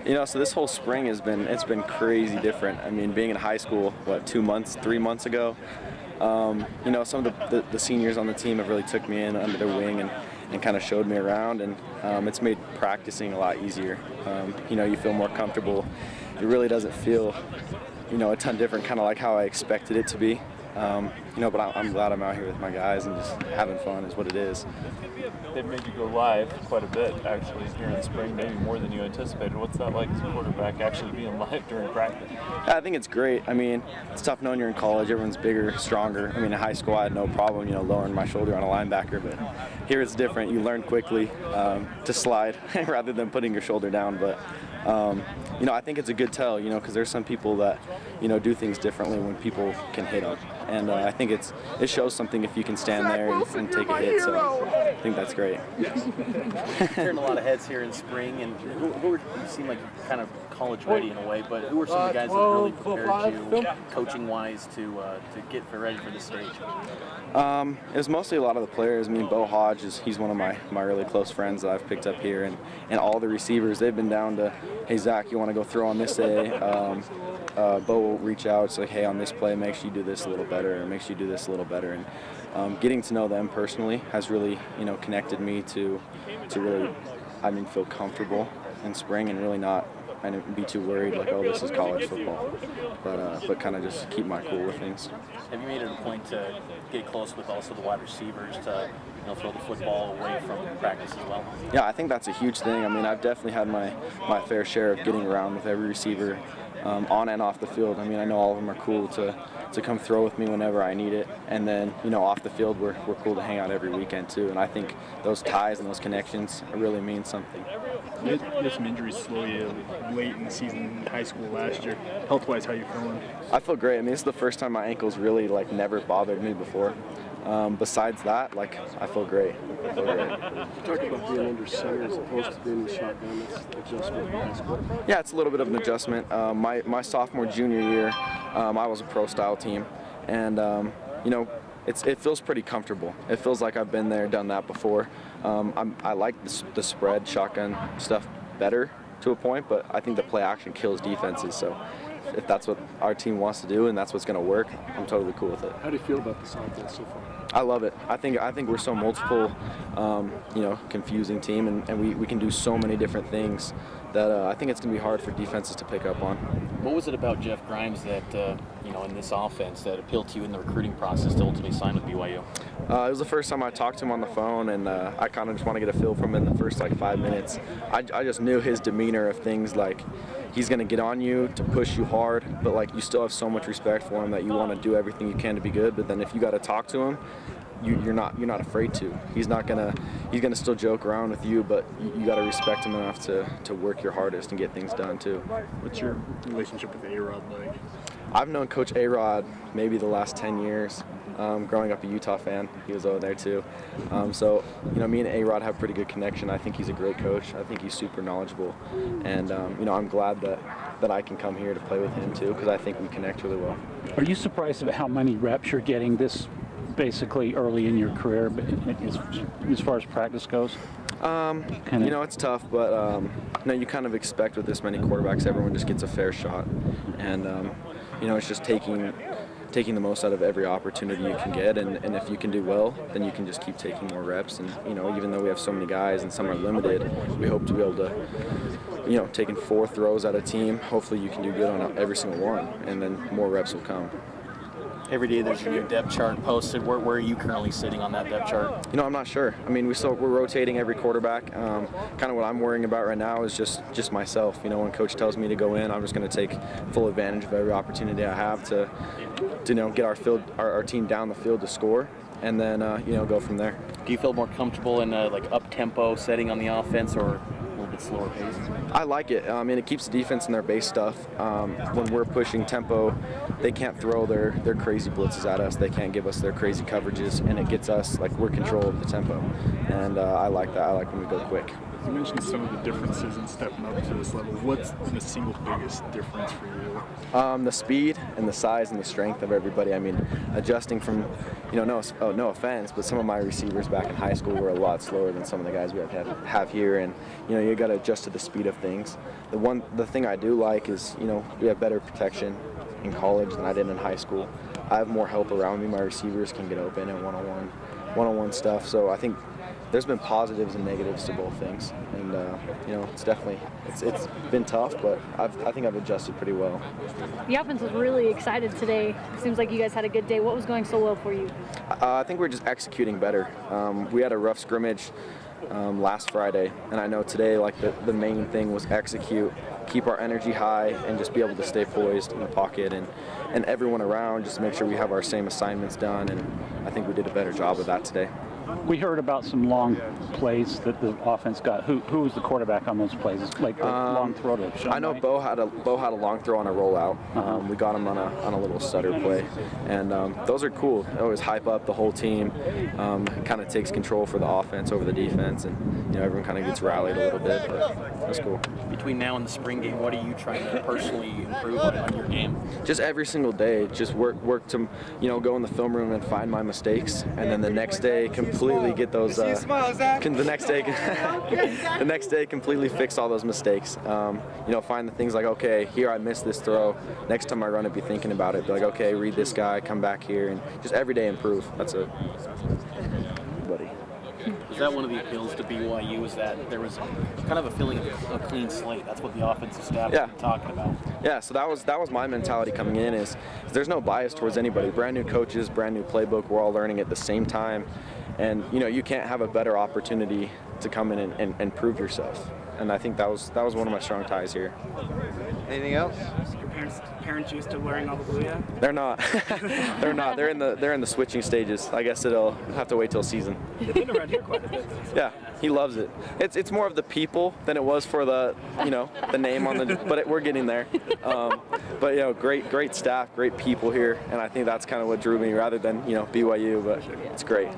You know, so this whole spring it's been crazy different. I mean, being in high school, what, 2 months, 3 months ago, you know, some of the seniors on the team have really took me in under their wing and kind of showed me around, and it's made practicing a lot easier. You know, you feel more comfortable. It really doesn't feel, you know, a ton different, kind of like how I expected it to be. You know, but I'm glad I'm out here with my guys and just having fun is what it is. They've made you go live quite a bit, actually, here in the spring, maybe more than you anticipated. What's that like as a quarterback, actually being live during practice? I think it's great. I mean, it's tough knowing you're in college. Everyone's bigger, stronger. I mean, in high school, I had no problem, you know, lowering my shoulder on a linebacker, but here it's different. You learn quickly to slide rather than putting your shoulder down. But you know, I think it's a good tell, you know, because there's some people that, you know, do things differently when people can hit them. And I think it shows something if you can stand there and take a hit. So I think that's great. Turned a lot of heads here in spring, and you seem like you're kind of college ready in a way. But who are some of the guys that really prepared you, coaching-wise, to get ready for this stage? It was mostly a lot of the players. I mean, Bo Hodge he's one of my really close friends that I've picked up here, and all the receivers, they've been down to, hey Zach, you want to go throw on this day? Bo will reach out, it's like, hey, on this play, make sure you do this a little better, or make sure you do this a little better. And getting to know them personally has really, you know, connected me to really, I mean, feel comfortable in spring and really not be too worried like, oh, this is college football, but kind of just keep my cool with things. Have you made it a point to get close with also the wide receivers to, you know, throw the football away from practice as well? Yeah, I think that's a huge thing. I mean, I've definitely had my fair share of getting around with every receiver on and off the field. I mean, I know all of them are cool to come throw with me whenever I need it, and then, you know, off the field we're cool to hang out every weekend too. And I think those ties and those connections really mean something. You had some injuries slow you late in the season in high school last year. Health-wise, how are you feeling? I feel great. I mean, this is the first time my ankles really like never bothered me before. Besides that, like, I feel great. You talked about being under center as opposed to being in the shotgun. That's adjustment in high school. Yeah, it's a little bit of an adjustment. My sophomore, junior year, I was a pro-style team, and you know, it feels pretty comfortable. It feels like I've been there, done that before. I like the spread shotgun stuff better to a point, but I think the play action kills defenses. So if that's what our team wants to do and that's what's going to work, I'm totally cool with it. How do you feel about this offense so far? I love it. I think we're so multiple, you know, confusing team, and we can do so many different things that I think it's going to be hard for defenses to pick up on. What was it about Jeff Grimes that, you know, in this offense that appealed to you in the recruiting process to ultimately sign with BYU? It was the first time I talked to him on the phone, and I kind of just want to get a feel from him in the first like 5 minutes. I just knew his demeanor of things like he's going to get on you to push you hard, but like you still have so much respect for him that you want to do everything you can to be good. But then if you got to talk to him, you're not afraid to. He's gonna still joke around with you, but you got to respect him enough to work your hardest and get things done too. What's your relationship with A-Rod like? I've known Coach A-Rod maybe the last 10 years. Growing up a Utah fan, he was over there too. So, you know, me and A-Rod have a pretty good connection. I think he's a great coach. I think he's super knowledgeable, and you know, I'm glad that I can come here to play with him too, because I think we connect really well. Are you surprised at how many reps you're getting this basically early in your career, as far as practice goes? You know, it's tough, but you know, you kind of expect with this many quarterbacks, everyone just gets a fair shot, and you know, it's just taking the most out of every opportunity you can get, and if you can do well, then you can just keep taking more reps. And you know, even though we have so many guys and some are limited, we hope to be able to, you know, taking 4 throws at a team, hopefully you can do good on every single one, and then more reps will come. Every day there's a new depth chart posted. Where are you currently sitting on that depth chart? You know, I'm not sure. I mean, we're rotating every quarterback. Kind of what I'm worrying about right now is just myself. You know, when Coach tells me to go in, I'm just going to take full advantage of every opportunity I have to you know, get our team down the field to score, and then you know, go from there. Do you feel more comfortable in a like up-tempo setting on the offense, or a little bit slower pace? I like it. I mean, it keeps the defense in their base stuff. When we're pushing tempo, they can't throw their crazy blitzes at us. They can't give us their crazy coverages, and it gets us, like, we're control of the tempo. And I like that. I like when we go quick. You mentioned some of the differences in stepping up to this level. What's the single biggest difference for you? The speed and the size and the strength of everybody. I mean, adjusting from, no offense, but some of my receivers back in high school were a lot slower than some of the guys we have here, and you got to adjust to the speed of things. The thing I do like is, we have better protection in college than I did in high school. I have more help around me. My receivers can get open and one-on-one stuff. So I think there's been positives and negatives to both things, and it's definitely it's been tough, but I think I've adjusted pretty well. The offense was really excited today. It seems like you guys had a good day. What was going so well for you? I think we're just executing better. We had a rough scrimmage last Friday, and I know today, like, the main thing was execute, keep our energy high, and just be able to stay poised in the pocket, and everyone around, just make sure we have our same assignments done, and I think we did a better job of that today. We heard about some long plays that the offense got. Who was the quarterback on those plays? Like the long throw to Sean I know Knight? Bo had a long throw on a rollout. We got him on a little stutter play, and those are cool. They always hype up the whole team. Kind of takes control for the offense over the defense, and everyone kind of gets rallied a little bit. But that's cool. Between now and the spring game, what are you trying to personally improve on your game? Just every single day, just work to go in the film room and find my mistakes, and then the next day completely get those. The next day completely fix all those mistakes. Find the things like, okay, here I missed this throw. Next time I run it, be thinking about it. Be like, okay, read this guy, come back here, and just every day improve. That's it. Buddy. Was that one of the appeals to BYU? Is that there was kind of a feeling of a clean slate? That's what the offensive staff has been talking about. Yeah, so that was my mentality coming in. Is there's no bias towards anybody. Brand new coaches, brand new playbook. We're all learning at the same time, and you can't have a better opportunity to come in and prove yourself. And I think that was one of my strong ties here. Anything else? Your parents used to wearing all the blue yet? They're not. They're not. They're in the switching stages. I guess it'll have to wait till season. They've been around here quite a bit. Yeah, he loves it. It's more of the people than it was for the the name on the. But we're getting there. But great staff, great people here, and I think that's kind of what drew me rather than BYU. But it's great.